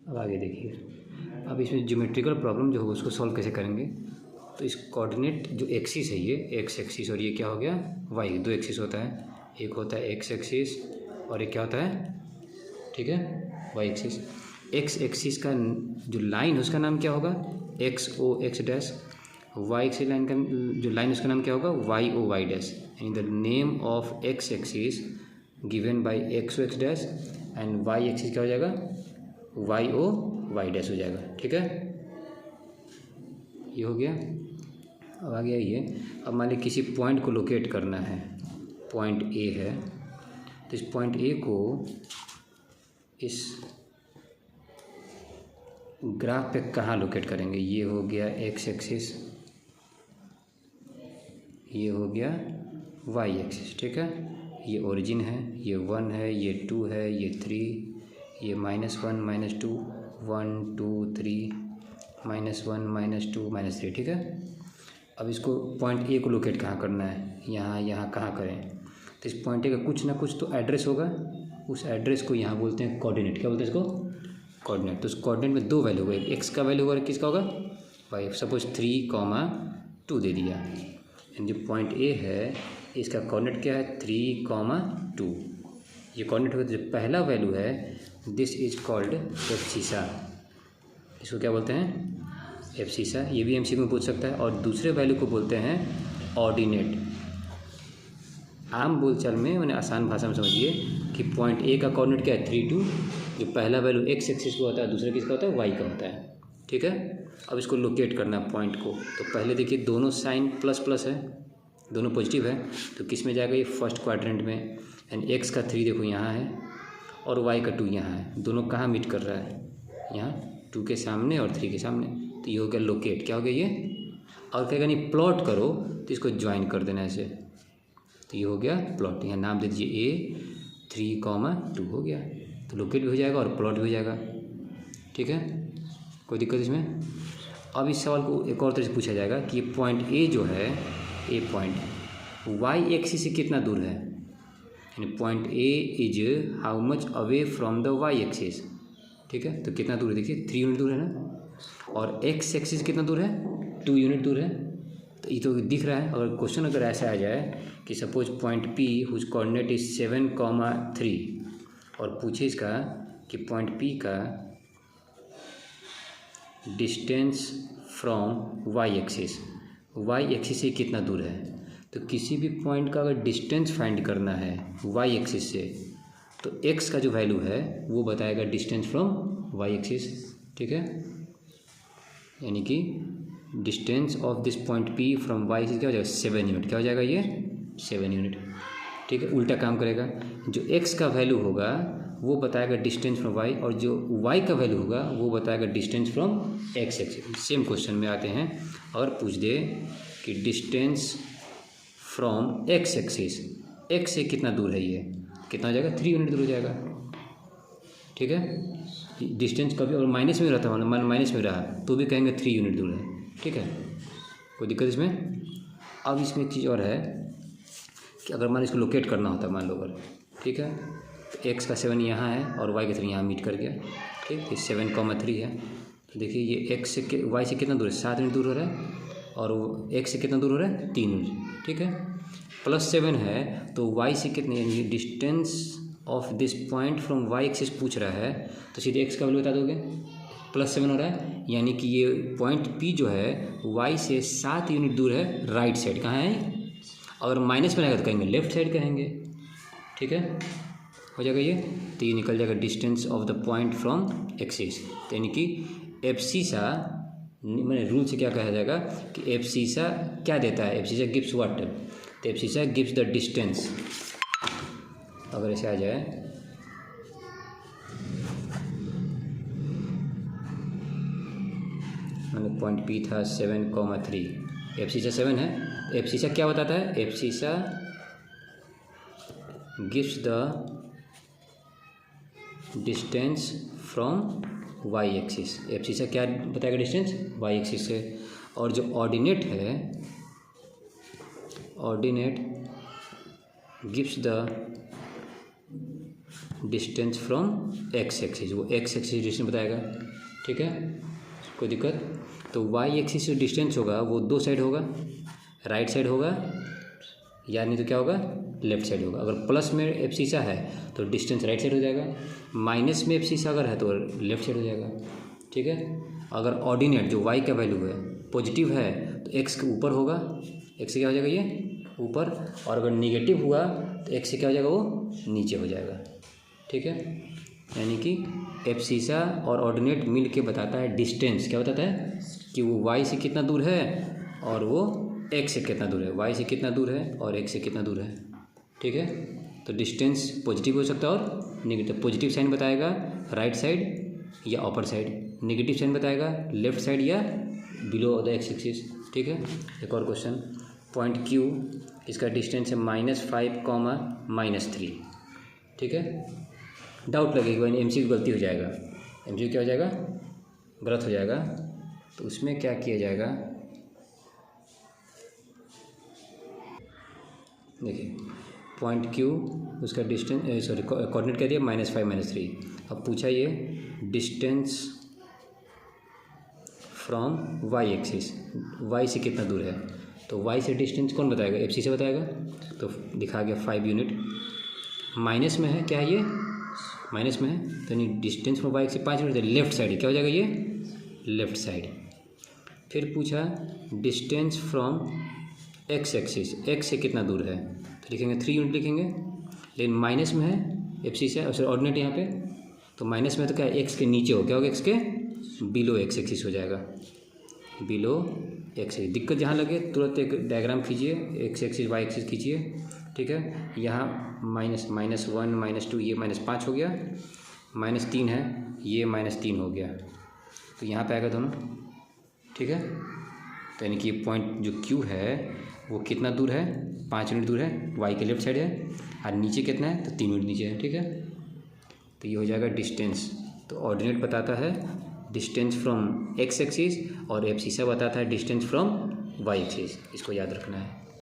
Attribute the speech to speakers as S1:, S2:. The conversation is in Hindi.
S1: अब आगे देखिए, अब इसमें ज्योमेट्रिकल प्रॉब्लम जो होगा उसको सॉल्व कैसे करेंगे। तो इस कोऑर्डिनेट जो एक्सिस है, ये एक्स एक्सिस और ये क्या हो गया वाई, दो एक्सिस होता है, एक होता है एक्स एक्सिस और एक क्या होता है, ठीक है, वाई एक्सिस। एक्स एक्सिस का जो लाइन उसका नाम क्या होगा, X O X dash. Y axis line का जो लाइन उसका नाम क्या होगा, वाई ओ वाई डैश। यानी the name of X axis given by X O X dash and Y axis क्या हो जाएगा, वाई ओ वाई डैश हो जाएगा, ठीक है, ये हो गया। अब आ गया ये, अब मान लीजिए किसी पॉइंट को लोकेट करना है, पॉइंट ए है, तो इस पॉइंट ए को इस ग्राफ पे कहाँ लोकेट करेंगे। ये हो गया एक्स एक्सिस, ये हो गया वाई एक्सिस, ठीक है, ये ओरिजिन है, ये 1 है, ये 2 है, ये 3, ये -1 -2 1 2 3 -1 -2 -3, ठीक है। अब इसको पॉइंट ए को लोकेट कहाँ करना है, यहाँ कहाँ करें। तो इस पॉइंट ए का कुछ ना कुछ तो एड्रेस होगा, उस एड्रेस को यहाँ बोलते हैं कोऑर्डिनेट। क्या बोलते हैं इसको, कोऑर्डिनेट। तो उस कोऑर्डिनेट में दो वैल्यू होगा, एक एक्स का वैल्यू होगा, किसका होगा, वाई। सपोज 3, 2 दे दिया, जो पॉइंट ए है इसका कोऑर्डिनेट क्या है, 3, 2। ये कोऑर्डिनेट होगा, जो पहला वैल्यू है दिस इज कॉल्ड एब्सिसा, इसको क्या बोलते हैं, एब्सिसा। ये भी एमसीक्यू में पूछ सकता है। और दूसरे वैल्यू को बोलते हैं ऑर्डिनेट। आम बोलचाल में मैंने आसान भाषा में समझिए कि पॉइंट ए का कोऑर्डिनेट क्या है, 3 2, जो पहला वैल्यू एक्स एक्सिस का होता है, दूसरा किसका होता है, वाई का होता है, ठीक है। अब इसको लोकेट करना पॉइंट को, तो पहले देखिए दोनों साइन प्लस प्लस है, दोनों पॉजिटिव है, तो किस में जाएगा, ये फर्स्ट क्वाड्रेंट में। एंड एक्स का 3 देखो यहाँ है और वाई का 2 यहाँ है, दोनों कहाँ मीट कर रहा है, यहाँ 2 के सामने और 3 के सामने। तो ये हो गया लोकेट, क्या हो गया ये। और कहेगा नहीं प्लॉट करो, तो इसको ज्वाइन कर देना ऐसे, तो ये हो गया प्लॉट। यहाँ नाम दे दीजिए ए 3, 2 हो गया, तो लोकेट भी हो जाएगा और प्लॉट भी हो जाएगा, ठीक है, कोई दिक्कत इसमें। अब इस सवाल को एक और तरह से पूछा जाएगा कि पॉइंट ए जो है, ए पॉइंट वाई एक्सिस से कितना दूर है, यानी point A is how much away from the y axis, ठीक है। तो कितना दूर है, देखिए 3 यूनिट दूर है ना, और एक्स एक्सिस कितना दूर है, 2 यूनिट दूर है। तो ये तो दिख रहा है। अगर क्वेश्चन अगर ऐसा आ जाए कि suppose point P whose coordinate is 7, 3 और पूछे इसका कि पॉइंट पी का डिस्टेंस फ्रॉम वाई एक्सिस से कितना दूर है, तो किसी भी पॉइंट का अगर डिस्टेंस फाइंड करना है वाई एक्सिस से, तो एक्स का जो वैल्यू है वो बताएगा डिस्टेंस फ्रॉम वाई एक्सिस, ठीक है। यानी कि distance of this point P from y axis क्या हो जाएगा, 7 यूनिट, क्या हो जाएगा ये 7 यूनिट, ठीक है। उल्टा काम करेगा, जो एक्स का वैल्यू होगा वो बताएगा डिस्टेंस फ्रॉम वाई, और जो वाई का वैल्यू होगा वो बताएगा distance from x axis. Same question में आते हैं और पूछ दे कि distance from x axis, x से कितना दूर है, ये कितना हो जाएगा, 3 यूनिट दूर हो जाएगा, ठीक है। डिस्टेंस कभी और माइनस में रहता है, माइनस में रहा तो भी कहेंगे 3 यूनिट दूर है, ठीक है, कोई दिक्कत इसमें। अब इसमें एक चीज़ और है कि अगर मान इसको लोकेट करना होता है, मान लो अगर, ठीक है, तो एक्स का 7 यहाँ है और वाई का 3 यहाँ मीट कर गया, ठीक, ये 7, 3 है। तो देखिए ये एक्स से वाई से कितना दूर है, 7 यूनिट दूर हो रहा है, और एक्स से कितना दूर हो रहा है, 3 यूनिट, ठीक है। +7 है तो वाई से कितने, यानी distance of this point from y axis पूछ रहा है, तो सीधे एक्स का वैल्यू बता दोगे, +7 हो रहा है, यानी कि ये पॉइंट पी जो है वाई से 7 यूनिट दूर है, राइट साइड कहाँ है। अगर माइनस में रहेगा तो कहेंगे लेफ्ट साइड कहेंगे, ठीक है, हो जाएगा ये। तो ये निकल जाएगा distance of the point from axis, तो यानी कि एब्सिसा, मैंने रूल से क्या कहा जाएगा कि एब्सिसा क्या देता है, एब्सिसा गिव्स व्हाट, तो एब्सिसा गिव्स द डिस्टेंस। अगर ऐसे आ जाए, मैंने पॉइंट पी था 7, 3, एब्सिसा 7 है, एब्सिसा क्या बताता है, abscissa gives the distance from y axis, abscissa क्या बताएगा, डिस्टेंस वाई एक्सिस से। और जो ऑर्डिनेट है, ordinate gives the distance from x axis, वो एक्स एक्सिस डिस्टेंस बताएगा, ठीक है, कोई दिक्कत। तो वाई एक्सिस से डिस्टेंस होगा वो दो साइड होगा, राइट साइड होगा या नहीं तो क्या होगा, लेफ्ट साइड होगा। अगर प्लस में एब्सिसा है तो डिस्टेंस राइट साइड हो जाएगा, माइनस में एब्सिसा अगर है तो लेफ्ट साइड हो जाएगा, ठीक है। अगर ऑर्डिनेट जो वाई का वैल्यू है पॉजिटिव है तो एक्स के ऊपर होगा, एक्स से क्या हो जाएगा ये ऊपर, और अगर निगेटिव हुआ तो एक्स से क्या हो जाएगा वो नीचे हो जाएगा, ठीक है। यानी कि एब्सिसा और ऑर्डिनेट मिल के बताता है डिस्टेंस, क्या बताता है कि वो वाई से कितना दूर है और वो एक्स से कितना दूर है, वाई से कितना दूर है और एक्स से कितना दूर है, ठीक है। तो डिस्टेंस पॉजिटिव हो सकता है और नेगेटिव। पॉजिटिव साइन बताएगा राइट साइड या अपर साइड, नेगेटिव साइन बताएगा लेफ्ट साइड या बिलो द एक्स एक्सिस, ठीक है। एक और क्वेश्चन, पॉइंट क्यू, इसका डिस्टेंस है -5, -3, ठीक है। डाउट लगेगा एमसीक्यू गलती हो जाएगा, एमसीक्यू क्या हो जाएगा, गलत हो जाएगा। तो उसमें क्या किया जाएगा, देखिए पॉइंट क्यू उसका डिस्टेंस सॉरी कोऑर्डिनेट क्या दिया -5 -3। अब पूछा ये distance from y axis, y से कितना दूर है, तो वाई से डिस्टेंस कौन बताएगा, एफ सी से बताएगा। तो दिखा गया 5 यूनिट, माइनस में है, क्या है ये माइनस में है, तो नहीं डिस्टेंस फ्रॉम वाई से 5 यूनिट, लेफ्ट साइड क्या हो जाएगा ये लेफ्ट साइड। फिर पूछा distance from x axis, x से कितना दूर है, तो लिखेंगे 3 यूनिट लिखेंगे, लेकिन माइनस में है एफ सी से और ऑर्डिनेट यहाँ पे, तो माइनस में तो क्या एक्स के नीचे हो, क्या होगा एक्स के बिलो एक्स एक्सिस हो जाएगा, बिलो एक्स एक्सिस। दिक्कत जहाँ लगे तुरंत एक डायग्राम खींचिए, एक्स एक्सिस वाई एक्सिस खींचिए, ठीक है। यहाँ -1 -2 ये -5 हो गया, -3 है ये -3 हो गया, तो यहाँ पे आएगा दोनों, ठीक है। तो यानी कि पॉइंट जो क्यू है वो कितना दूर है, 5 यूनिट दूर है, वाई के लेफ्ट साइड है, और नीचे कितना है तो 3 यूनिट नीचे है, ठीक है। तो ये हो जाएगा डिस्टेंस। तो ऑर्डिनेट बताता है डिस्टेंस फ्रॉम एक्स एक्सिस और एब्सिसा बताता है डिस्टेंस फ्रॉम वाई एक्सिस, इसको याद रखना है।